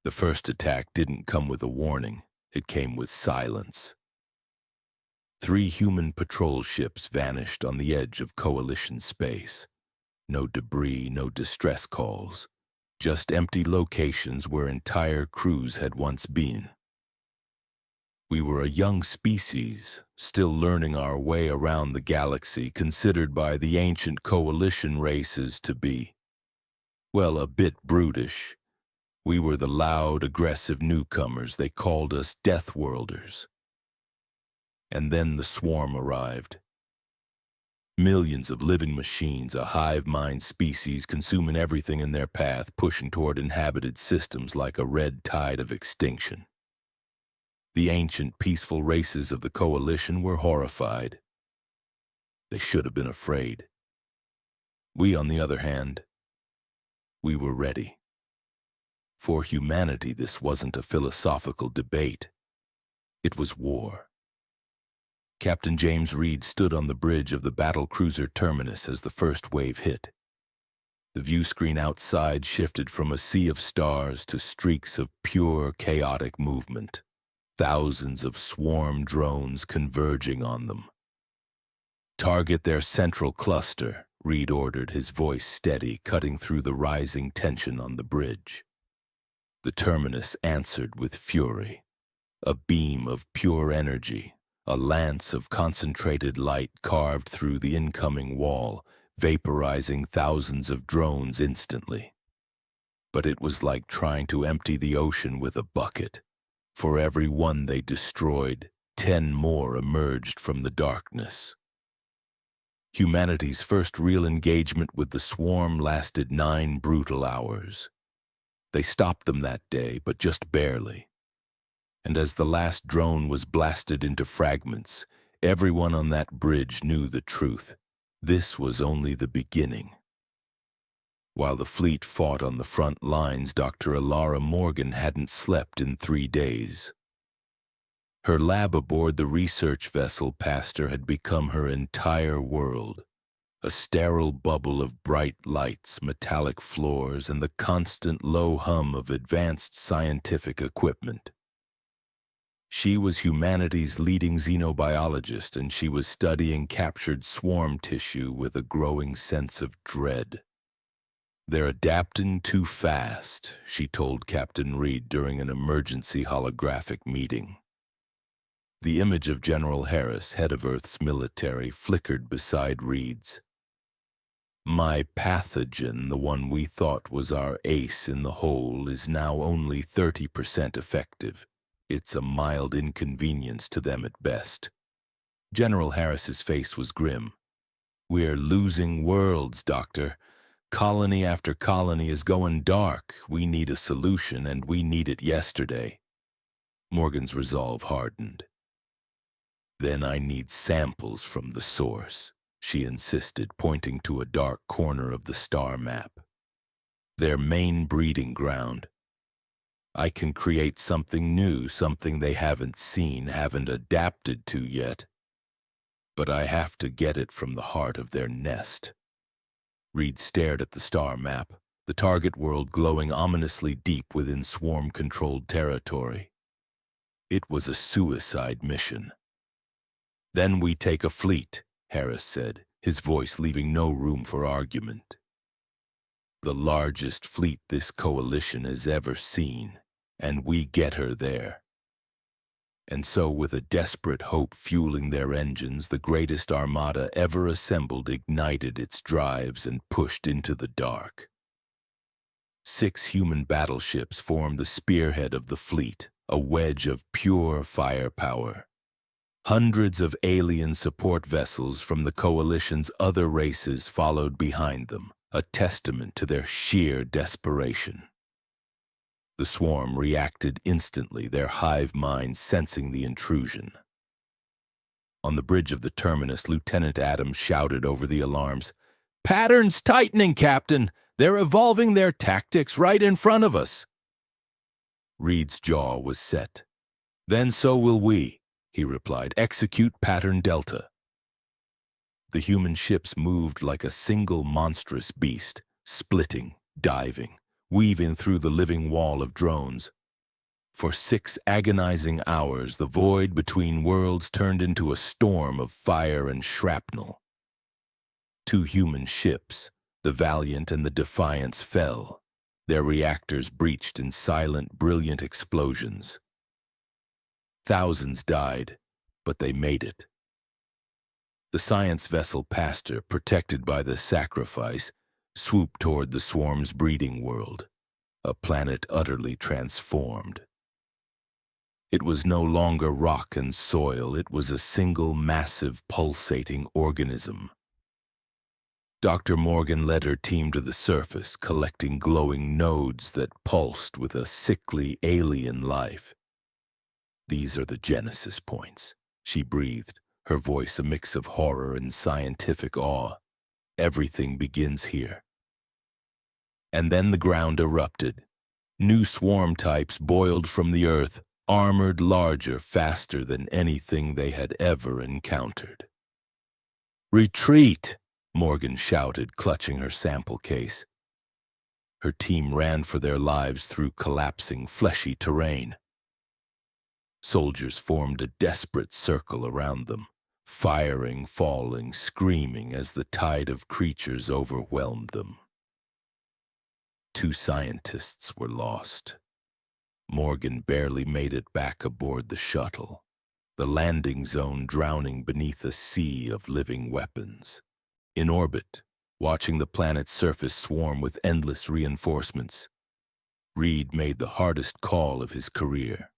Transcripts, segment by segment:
The first attack didn't come with a warning. It came with silence. 3 human patrol ships vanished on the edge of Coalition space. No debris, no distress calls. Just empty locations where entire crews had once been. We were a young species, still learning our way around the galaxy, considered by the ancient Coalition races to be, well, a bit brutish. We were the loud, aggressive newcomers. They called us Death Worlders. And then the swarm arrived. Millions of living machines, a hive mind species consuming everything in their path, pushing toward inhabited systems like a red tide of extinction. The ancient, peaceful races of the Coalition were horrified. They should have been afraid. We, on the other hand, we were ready. For humanity, this wasn't a philosophical debate. It was war. Captain James Reed stood on the bridge of the battlecruiser Terminus as the first wave hit. The view screen outside shifted from a sea of stars to streaks of pure, chaotic movement. Thousands of swarm drones converging on them. "Target their central cluster," Reed ordered, his voice steady, cutting through the rising tension on the bridge. The Terminus answered with fury. A beam of pure energy. A lance of concentrated light carved through the incoming wall, vaporizing thousands of drones instantly. But it was like trying to empty the ocean with a bucket. For every one they destroyed, 10 more emerged from the darkness. Humanity's first real engagement with the swarm lasted 9 brutal hours. They stopped them that day, but just barely. And as the last drone was blasted into fragments, everyone on that bridge knew the truth. This was only the beginning. While the fleet fought on the front lines, Dr. Elara Morgan hadn't slept in 3 days. Her lab aboard the research vessel Pastor had become her entire world. A sterile bubble of bright lights, metallic floors, and the constant low hum of advanced scientific equipment. She was humanity's leading xenobiologist, and she was studying captured swarm tissue with a growing sense of dread. "They're adapting too fast," she told Captain Reed during an emergency holographic meeting. The image of General Harris, head of Earth's military, flickered beside Reed's. "My pathogen, the one we thought was our ace in the hole, is now only 30% effective. It's a mild inconvenience to them at best." General Harris's face was grim. "We're losing worlds, Doctor. Colony after colony is going dark. We need a solution, and we need it yesterday." Morgan's resolve hardened. "Then I need samples from the source," she insisted, pointing to a dark corner of the star map. "Their main breeding ground. I can create something new, something they haven't seen, haven't adapted to yet. But I have to get it from the heart of their nest." Reed stared at the star map, the target world glowing ominously deep within swarm-controlled territory. It was a suicide mission. "Then we take a fleet," Harris said, his voice leaving no room for argument. "The largest fleet this coalition has ever seen, and we get her there." And so, with a desperate hope fueling their engines, the greatest armada ever assembled ignited its drives and pushed into the dark. 6 human battleships formed the spearhead of the fleet, a wedge of pure firepower. Hundreds of alien support vessels from the coalition's other races followed behind them, a testament to their sheer desperation. The swarm reacted instantly, their hive minds sensing the intrusion. On the bridge of the Terminus, Lieutenant Adams shouted over the alarms, "Pattern's tightening, Captain! They're evolving their tactics right in front of us!" Reed's jaw was set. "Then so will we," he replied. "Execute pattern Delta." The human ships moved like a single monstrous beast, splitting, diving, weaving through the living wall of drones. For 6 agonizing hours, the void between worlds turned into a storm of fire and shrapnel. 2 human ships, the Valiant and the Defiance, fell, their reactors breached in silent, brilliant explosions. Thousands died, but they made it. The science vessel Pastor, protected by the sacrifice, swooped toward the swarm's breeding world, a planet utterly transformed. It was no longer rock and soil, it was a single massive pulsating organism. Dr. Morgan led her team to the surface, collecting glowing nodes that pulsed with a sickly alien life. "These are the genesis points," she breathed, her voice a mix of horror and scientific awe. "Everything begins here." And then the ground erupted. New swarm types boiled from the earth, armored, larger, faster than anything they had ever encountered. "Retreat!" Morgan shouted, clutching her sample case. Her team ran for their lives through collapsing, fleshy terrain. Soldiers formed a desperate circle around them, firing, falling, screaming as the tide of creatures overwhelmed them. 2 scientists were lost. Morgan barely made it back aboard the shuttle, the landing zone drowning beneath a sea of living weapons. In orbit, watching the planet's surface swarm with endless reinforcements, Reed made the hardest call of his career.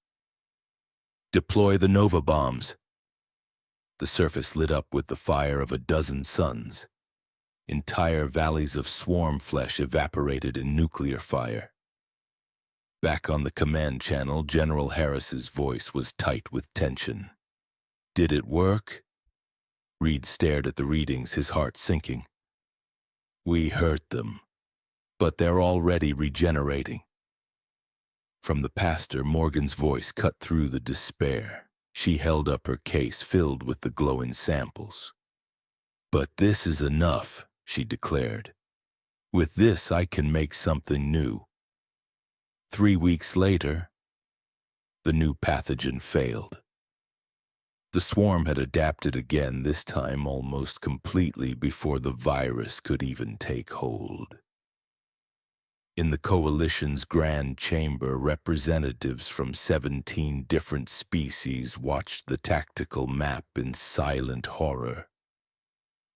"Deploy the Nova bombs." The surface lit up with the fire of a dozen suns. Entire valleys of swarm flesh evaporated in nuclear fire. Back on the command channel, General Harris's voice was tight with tension. "Did it work?" Reed stared at the readings, his heart sinking. "We hurt them, but they're already regenerating." From the pastor, Morgan's voice cut through the despair. She held up her case filled with the glowing samples. "But this is enough," she declared. "With this, I can make something new." 3 weeks later, the new pathogen failed. The swarm had adapted again, this time almost completely before the virus could even take hold. In the Coalition's Grand Chamber, representatives from 17 different species watched the tactical map in silent horror.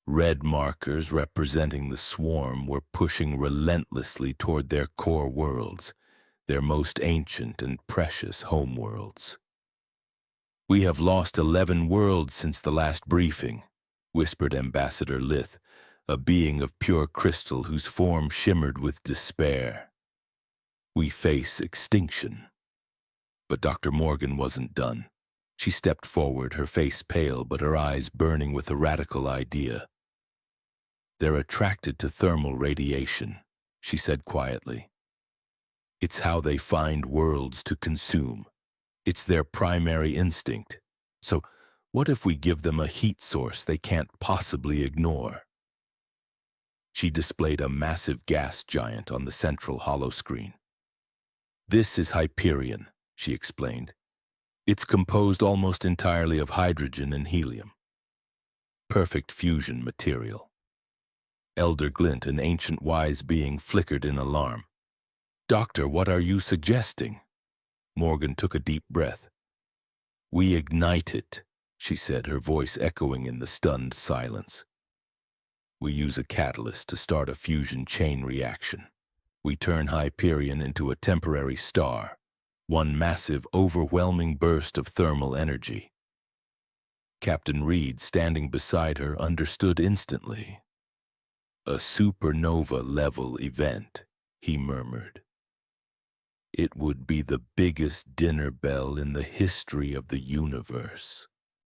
Red markers representing the swarm were pushing relentlessly toward their core worlds, their most ancient and precious homeworlds. "We have lost 11 worlds since the last briefing," whispered Ambassador Lith, a being of pure crystal whose form shimmered with despair. "We face extinction." But Dr. Morgan wasn't done. She stepped forward, her face pale but her eyes burning with a radical idea. "They're attracted to thermal radiation," she said quietly. "It's how they find worlds to consume. It's their primary instinct. So what if we give them a heat source they can't possibly ignore?" She displayed a massive gas giant on the central holoscreen. "This is Hyperion," she explained. "It's composed almost entirely of hydrogen and helium. Perfect fusion material." Elder Glint, an ancient wise being, flickered in alarm. "Doctor, what are you suggesting?" Morgan took a deep breath. "We ignite it," she said, her voice echoing in the stunned silence. "We use a catalyst to start a fusion chain reaction. We turn Hyperion into a temporary star, one massive, overwhelming burst of thermal energy." Captain Reed, standing beside her, understood instantly. "A supernova-level event," he murmured. "It would be the biggest dinner bell in the history of the universe.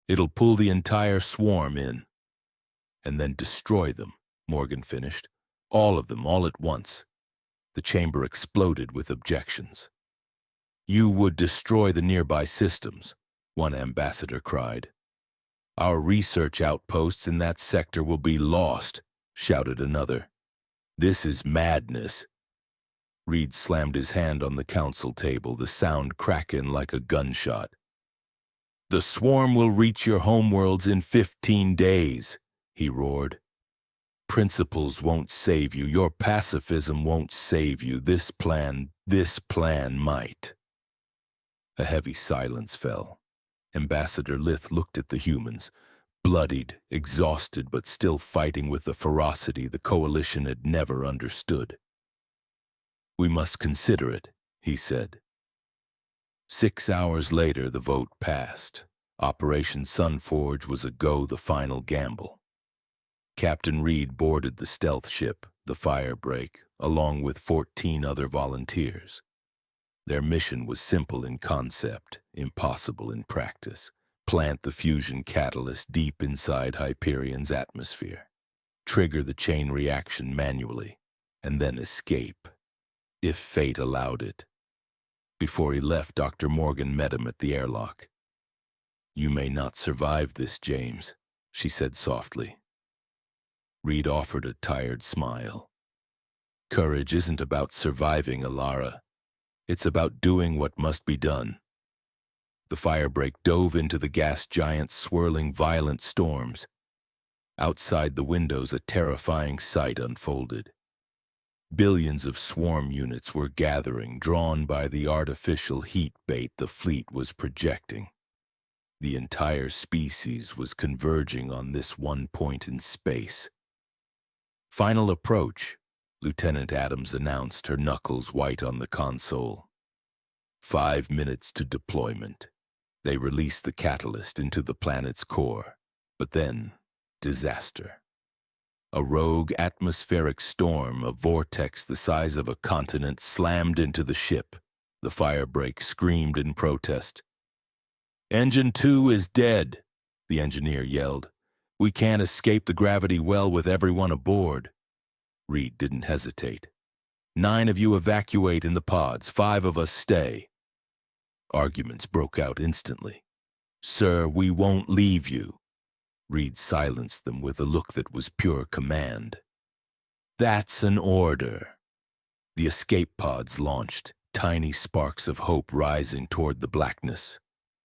It'll pull the entire swarm in, and then destroy them," Morgan finished. "All of them, all at once." The chamber exploded with objections. "You would destroy the nearby systems," one ambassador cried. "Our research outposts in that sector will be lost," shouted another. "This is madness." Reed slammed his hand on the council table, the sound cracking like a gunshot. "The swarm will reach your homeworlds in 15 days, he roared. "Principles won't save you. Your pacifism won't save you. This plan might." A heavy silence fell. Ambassador Lith looked at the humans, bloodied, exhausted, but still fighting with the ferocity the coalition had never understood. "We must consider it," he said. 6 hours later, the vote passed. Operation Sunforge was a go, the final gamble. Captain Reed boarded the stealth ship, the Firebreak, along with 14 other volunteers. Their mission was simple in concept, impossible in practice. Plant the fusion catalyst deep inside Hyperion's atmosphere. Trigger the chain reaction manually, and then escape, if fate allowed it. Before he left, Dr. Morgan met him at the airlock. "You may not survive this, James," she said softly. Reed offered a tired smile. "Courage isn't about surviving, Elara. It's about doing what must be done." The Firebreak dove into the gas giant, swirling violent storms. Outside the windows, a terrifying sight unfolded. Billions of swarm units were gathering, drawn by the artificial heat bait the fleet was projecting. The entire species was converging on this one point in space. "Final approach," Lieutenant Adams announced, her knuckles white on the console. 5 minutes to deployment. They released the catalyst into the planet's core, but then, disaster. A rogue atmospheric storm, a vortex the size of a continent, slammed into the ship. The Firebreak screamed in protest. "Engine 2 is dead," the engineer yelled. "We can't escape the gravity well with everyone aboard." Reed didn't hesitate. "9 of you evacuate in the pods, 5 of us stay." Arguments broke out instantly. "Sir, we won't leave you." Reed silenced them with a look that was pure command. "That's an order." The escape pods launched, tiny sparks of hope rising toward the blackness.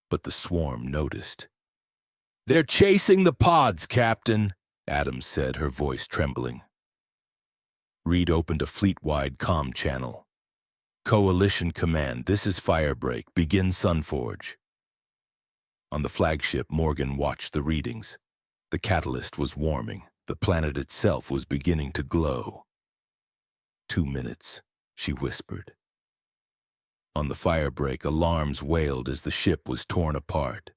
But the swarm noticed. "They're chasing the pods, Captain," Adams said, her voice trembling. Reed opened a fleet-wide comm channel. "Coalition Command, this is Firebreak. Begin Sunforge." On the flagship, Morgan watched the readings. The catalyst was warming. The planet itself was beginning to glow. 2 minutes, she whispered. On the Firebreak, alarms wailed as the ship was torn apart.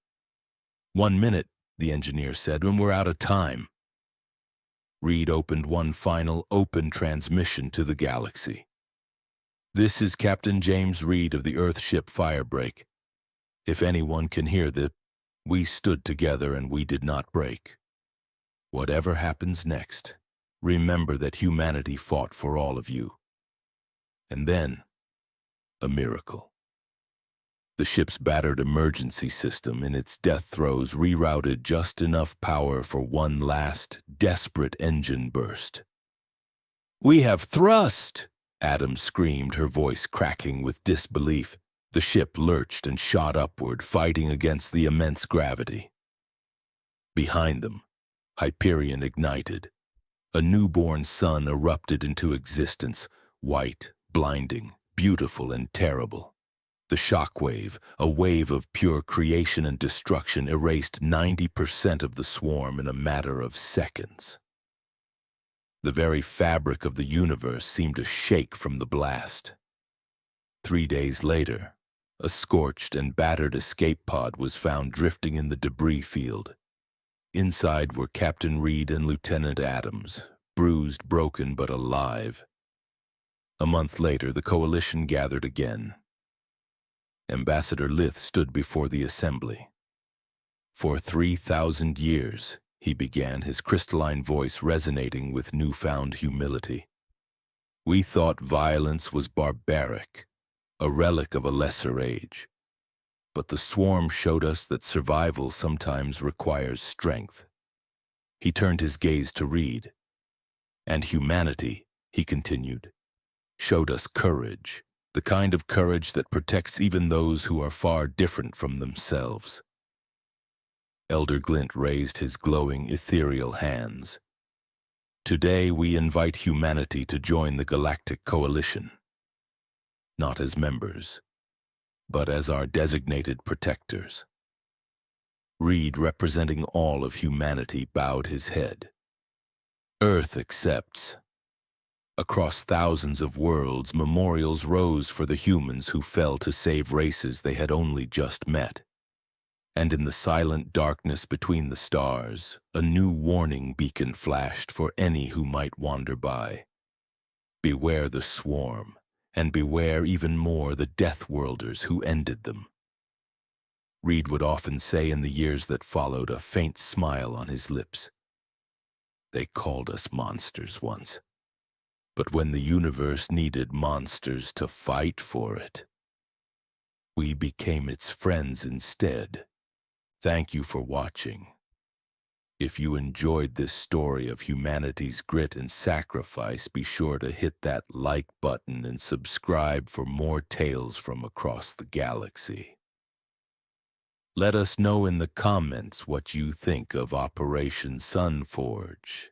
1 minute, the engineer said, "when we're out of time." Reed opened one final open transmission to the galaxy. "This is Captain James Reed of the Earthship Firebreak. If anyone can hear this, we stood together and we did not break. Whatever happens next, remember that humanity fought for all of you." And then, a miracle. The ship's battered emergency system, in its death throes, rerouted just enough power for one last, desperate engine burst. "We have thrust!" Adams screamed, her voice cracking with disbelief. The ship lurched and shot upward, fighting against the immense gravity. Behind them, Hyperion ignited. A newborn sun erupted into existence, white, blinding, beautiful, and terrible. The shockwave, a wave of pure creation and destruction, erased 90% of the swarm in a matter of seconds. The very fabric of the universe seemed to shake from the blast. 3 days later, a scorched and battered escape pod was found drifting in the debris field. Inside were Captain Reed and Lieutenant Adams, bruised, broken, but alive. A month later, the coalition gathered again. Ambassador Lith stood before the assembly. "For 3,000 years, he began, his crystalline voice resonating with newfound humility. "We thought violence was barbaric, a relic of a lesser age. But the swarm showed us that survival sometimes requires strength." He turned his gaze to Reed. "And humanity," he continued. showed us courage, the kind of courage that protects even those who are far different from themselves. Elder Glint raised his glowing, ethereal hands. Today we invite humanity to join the Galactic Coalition, not as members, but as our designated protectors. Reed, representing all of humanity, bowed his head. Earth accepts. Across thousands of worlds, memorials rose for the humans who fell to save races they had only just met. And in the silent darkness between the stars, a new warning beacon flashed for any who might wander by. Beware the swarm, and beware even more the Death Worlders who ended them. Reed would often say in the years that followed, a faint smile on his lips, "They called us monsters once. But when the universe needed monsters to fight for it, we became its friends instead." Thank you for watching. If you enjoyed this story of humanity's grit and sacrifice, be sure to hit that like button and subscribe for more tales from across the galaxy. Let us know in the comments what you think of Operation Sunforge.